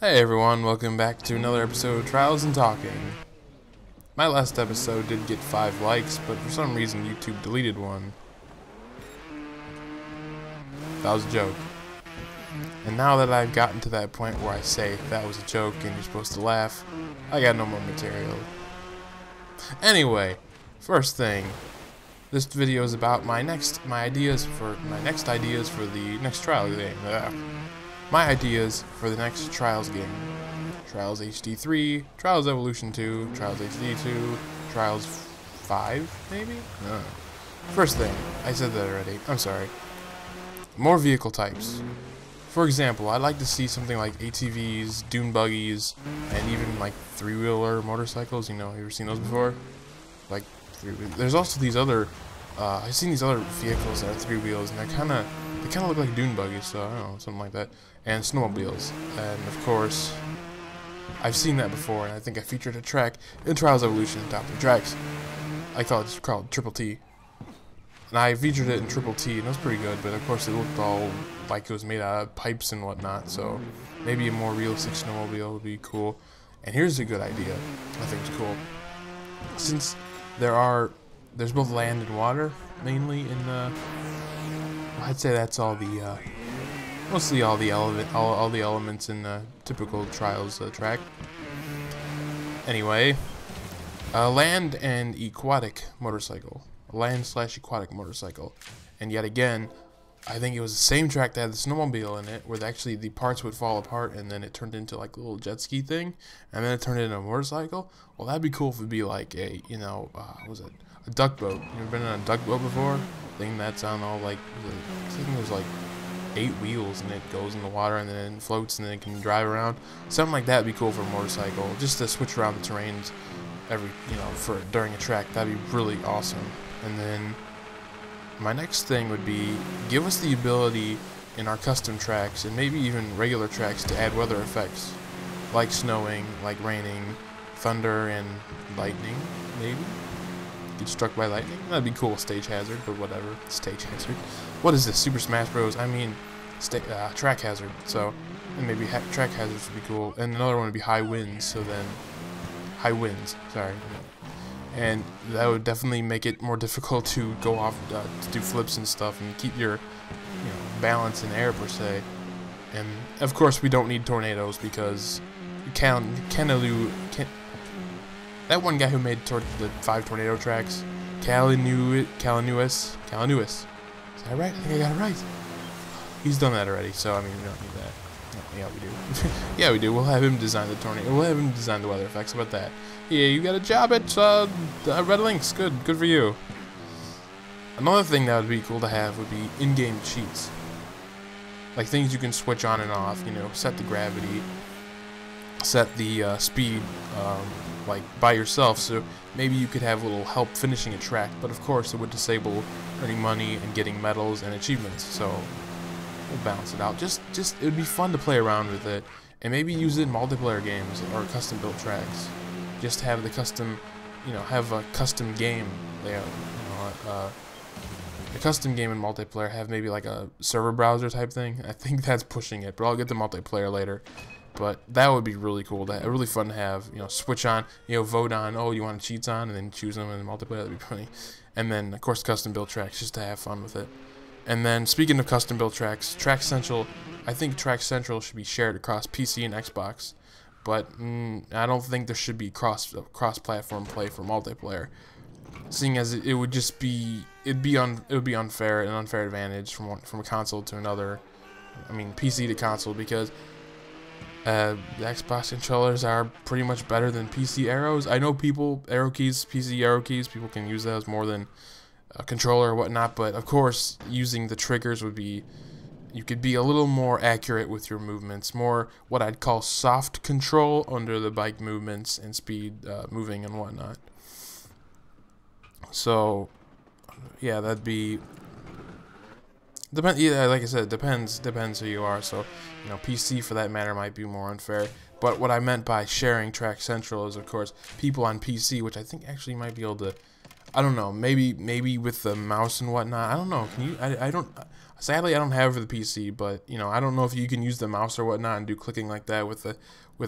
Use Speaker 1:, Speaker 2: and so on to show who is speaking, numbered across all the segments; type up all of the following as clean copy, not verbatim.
Speaker 1: Hey everyone, welcome back to another episode of Trials and Talking. My last episode did get 5 likes, but for some reason YouTube deleted one. That was a joke. And now that I've gotten to that point where I say that was a joke and you're supposed to laugh, I got no more material. Anyway, first thing, this video is about my next ideas for the next Trials game. My ideas for the next Trials game. Trials HD 3, Trials Evolution 2, Trials HD 2, Trials 5, maybe? No. First thing, I said that already, I'm sorry. More vehicle types. For example, I'd like to see something like ATVs, dune buggies, and even like 3-wheeler motorcycles, you know, you ever seen those before? Like, there's also these other, I've seen these other vehicles that are 3 wheels, and they kind of look like dune buggies, so I don't know, something like that. And snowmobiles. And of course, I've seen that before, and I think I featured a track in Trials Evolution Top 3 Tracks. I call it called Triple T. And I featured it in Triple T, and it was pretty good, but of course it looked all like it was made out of pipes and whatnot, so maybe a more realistic snowmobile would be cool. And here's a good idea, I think it's cool. Since there's both land and water, mainly in the, I'd say that's all the, mostly all the elements in the typical Trials track. Anyway, land and aquatic motorcycle. Land/aquatic motorcycle. And yet again, I think it was the same track that had the snowmobile in it, where actually the parts would fall apart and then it turned into like a little jet ski thing, and then it turned into a motorcycle. Well, that'd be cool if it'd be like a, you know, what was it? A duck boat. You ever been on a duck boat before? Thing that's on all like, I think there's like 8 wheels and it goes in the water and then it floats and then it can drive around. Something like that would be cool for a motorcycle, just to switch around the terrains during a track. That'd be really awesome. And then my next thing would be, give us the ability in our custom tracks and maybe even regular tracks to add weather effects, like snowing, like raining, thunder, and lightning, maybe? Get struck by lightning? That'd be cool. Stage hazard, but whatever. Stage hazard. What is this? Super Smash Bros? I mean, track hazard. So, and maybe track hazards would be cool. And another one would be high winds. So then, high winds. Sorry. And that would definitely make it more difficult to go off, to do flips and stuff, and keep your, balance in air per se. And of course, we don't need tornadoes because that one guy who made the 5 tornado tracks, Calinuis. Is that right? I think I got it right. He's done that already, so I mean, we don't need that. Yeah, we do. Yeah, we do. We'll have him design the tornado. We'll have him design the weather effects. How about that? Yeah, you got a job at Red Links. Good for you. Another thing that would be cool to have would be in-game cheats, like things you can switch on and off. You know, set the gravity, set the speed, like by yourself. So maybe you could have a little help finishing a track. But of course, it would disable earning money and getting medals and achievements. So we'll balance it out. Just it would be fun to play around with it, and maybe use it in multiplayer games or custom built tracks. Just have the custom, have a custom game layout. A custom game in multiplayer. Have maybe like a server browser type thing. I think that's pushing it, but I'll get to multiplayer later. But that would be really cool. Really fun to have. Switch on. Vote on. Oh, you want cheats on, and then choose them in multiplayer. That'd be funny. And then of course custom built tracks, just to have fun with it. And then, speaking of custom built tracks, I think Track Central should be shared across PC and Xbox, but I don't think there should be cross-platform play for multiplayer, seeing as it would be unfair, an unfair advantage from a console to another. I mean, PC to console, because the Xbox controllers are pretty much better than PC arrows. I know PC arrow keys, people can use those more than a controller or whatnot, but of course using the triggers would be, you could be a little more accurate with your movements, more what I'd call soft control under the bike movements and speed moving and whatnot. So yeah, that'd be yeah, like I said, depends who you are. So PC for that matter might be more unfair. But what I meant by sharing Track Central is, of course, people on PC, which I think actually might be able to I don't know, maybe with the mouse and whatnot. I don't know. Can you? I don't. Sadly, I don't have it for the PC, but you know, I don't know if you can use the mouse or whatnot and do clicking like that with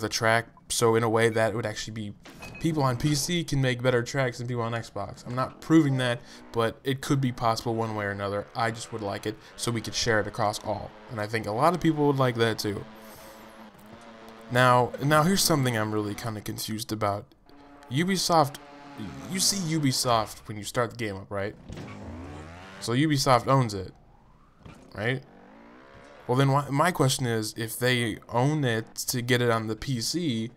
Speaker 1: a track. So in a way, that would actually be, people on PC can make better tracks than people on Xbox. I'm not proving that, but it could be possible one way or another. I just would like it so we could share it across all, and I think a lot of people would like that too. Now here's something I'm really kind of confused about. Ubisoft, you see Ubisoft when you start the game up, right? So Ubisoft owns it, right? Well then, my question is, if they own it to get it on the PC,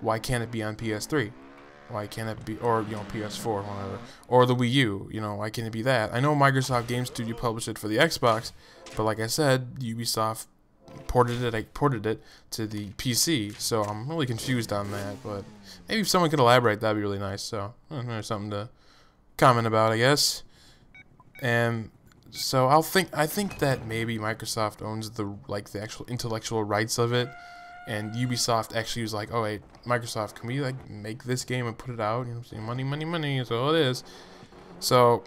Speaker 1: why can't it be on PS3? Why can't it be, or you know, PS4, whatever, or the Wii U? You know, why can't it be that? I know Microsoft Game Studio published it for the Xbox, but like I said, Ubisoft ported it to the PC, so I'm really confused on that. But maybe if someone could elaborate, that'd be really nice. So there's something to comment about, I guess. And so I think that maybe Microsoft owns the actual intellectual rights of it, and Ubisoft actually was like, oh wait, Microsoft, can we like make this game and put it out? You know what I'm saying? Money, money, money is all it is. So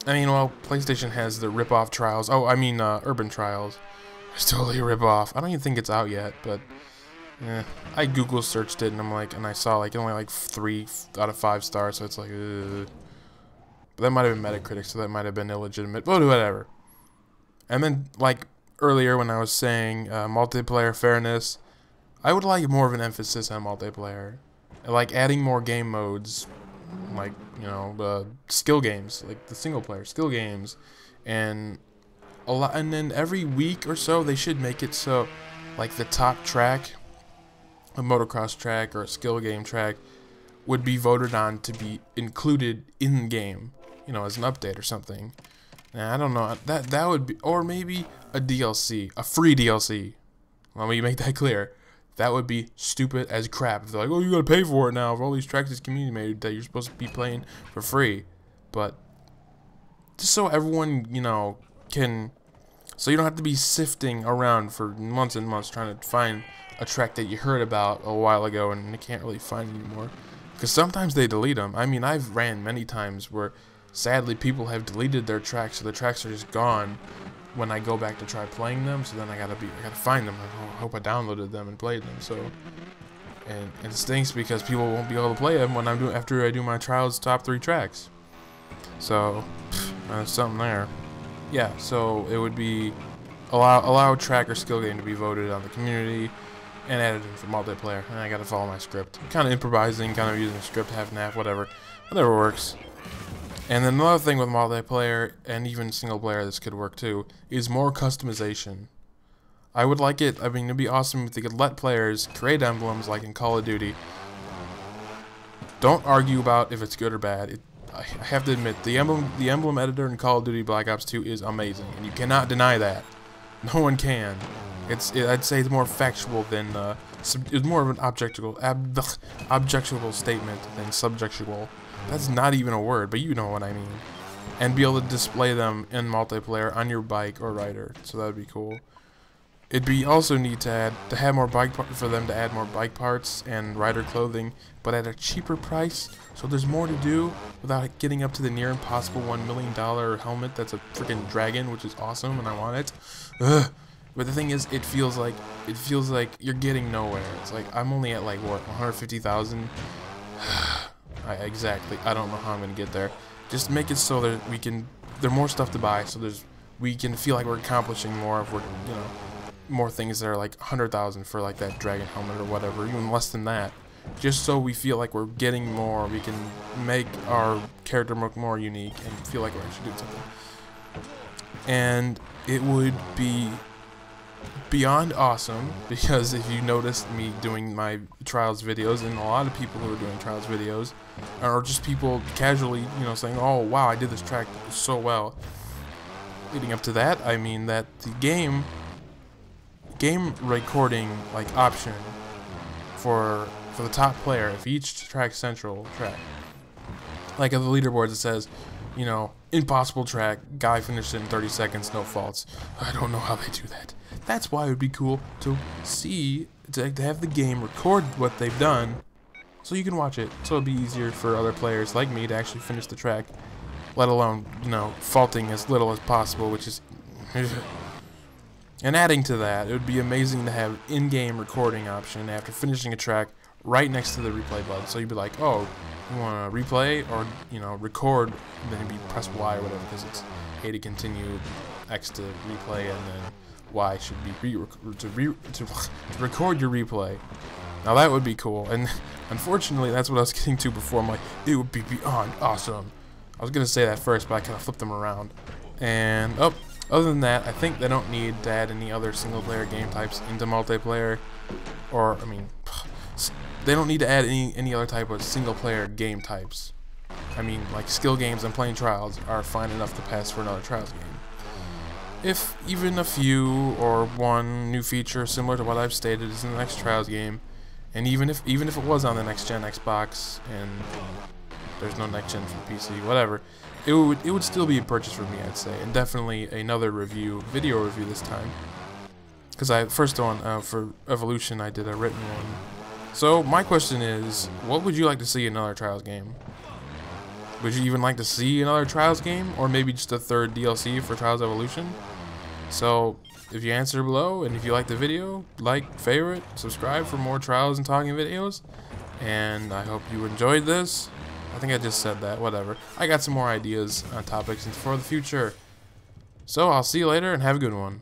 Speaker 1: I mean, well, PlayStation has the rip-off Trials. Oh, I mean, Urban Trials. It's totally a rip-off. I don't even think it's out yet, but I Google searched it, and I saw like only like 3 out of 5 stars, so it's like, but that might have been Metacritic, so that might have been illegitimate, but whatever. And then, like earlier when I was saying multiplayer fairness, I would like more of an emphasis on multiplayer, like adding more game modes, like, you know, skill games, like the single-player skill games, and and then every week or so they should make it so, like, the top track, a motocross track or a skill game track, would be voted on to be included in game, you know, as an update or something. And I don't know, that would be, or maybe a DLC, a free DLC. Let me make that clear. That would be stupid as crap. If they're like, oh, you gotta pay for it now for all these tracks this community made that you're supposed to be playing for free. But just so everyone, you know, so you don't have to be sifting around for months and months trying to find a track that you heard about a while ago and you can't really find anymore. Because sometimes they delete them. I mean, I've ran many times where sadly people have deleted their tracks, so the tracks are just gone when I go back to try playing them. So then I gotta find them. I hope I downloaded them and played them. So and it stinks because people won't be able to play them when after I do my Trials top 3 tracks. So there's something there. Yeah, so it would be allow track or skill game to be voted on the community and added in for multiplayer. And I gotta follow my script. Kind of improvising, kind of using a script half and half, whatever works. And then another thing with multiplayer and even single player, this could work too, is more customization. I would like it. I mean, it'd be awesome if they could let players create emblems like in Call of Duty. Don't argue about if it's good or bad. I have to admit, the emblem editor in Call of Duty Black Ops 2 is amazing, and you cannot deny that. No one can. I'd say it's more factual than it's more of an objectionable statement than subjectual. That's not even a word, but you know what I mean. And be able to display them in multiplayer on your bike or rider, so that would be cool. It'd be also neat to have more for them to add more bike parts and rider clothing, but at a cheaper price, so there's more to do without getting up to the near impossible $1 million helmet that's a freaking dragon, which is awesome and I want it. Ugh. But the thing is, it feels like you're getting nowhere. It's like I'm only at like what, 150,000. Exactly. I don't know how I'm gonna get there. Just make it so that there's more stuff to buy, so we can feel like we're accomplishing more if we're, you know, more things that are like 100,000 for like that dragon helmet or whatever, even less than that. Just so we feel like we're getting more, we can make our character look more unique and feel like we're actually doing something. And it would be beyond awesome, because if you noticed me doing my Trials videos, and a lot of people who are doing Trials videos, or just people casually, you know, saying, oh wow, I did this track so well. Leading up to that, I mean that the game recording like option for the top player, if each track central track, like at the leaderboards it says, you know, impossible track, guy finished it in 30 seconds, no faults. I don't know how they do that. That's why it would be cool to have the game record what they've done so you can watch it. So it'll be easier for other players like me to actually finish the track, let alone, you know, faulting as little as possible, which is... And adding to that, it would be amazing to have in-game recording option after finishing a track right next to the replay button. So you'd be like, oh, you want to replay or, you know, record, then you'd be press Y or whatever, because it's A to continue, X to replay, and then Y should be to record your replay. Now that would be cool, and unfortunately that's what I was getting to before. I'm like, it would be beyond awesome. I was going to say that first, but I kind of flipped them around. And, oh, other than that, I think they don't need to add any other single-player game types into multiplayer. Or, I mean, they don't need to add any other type of single-player game types. I mean, like skill games and playing Trials are fine enough to pass for another Trials game. If even a few or one new feature similar to what I've stated is in the next Trials game, and even if it was on the next-gen Xbox and there's no next-gen for PC, whatever, it would still be a purchase for me, I'd say, and definitely another video review this time. Because first one for Evolution, I did a written one. So my question is, what would you like to see in another Trials game? Would you even like to see another Trials game, or maybe just a third DLC for Trials Evolution? So if you answer below, and if you like the video, like, favorite, subscribe for more Trials and talking videos. And I hope you enjoyed this. I think I just said that, whatever. I got some more ideas on topics for the future. So I'll see you later and have a good one.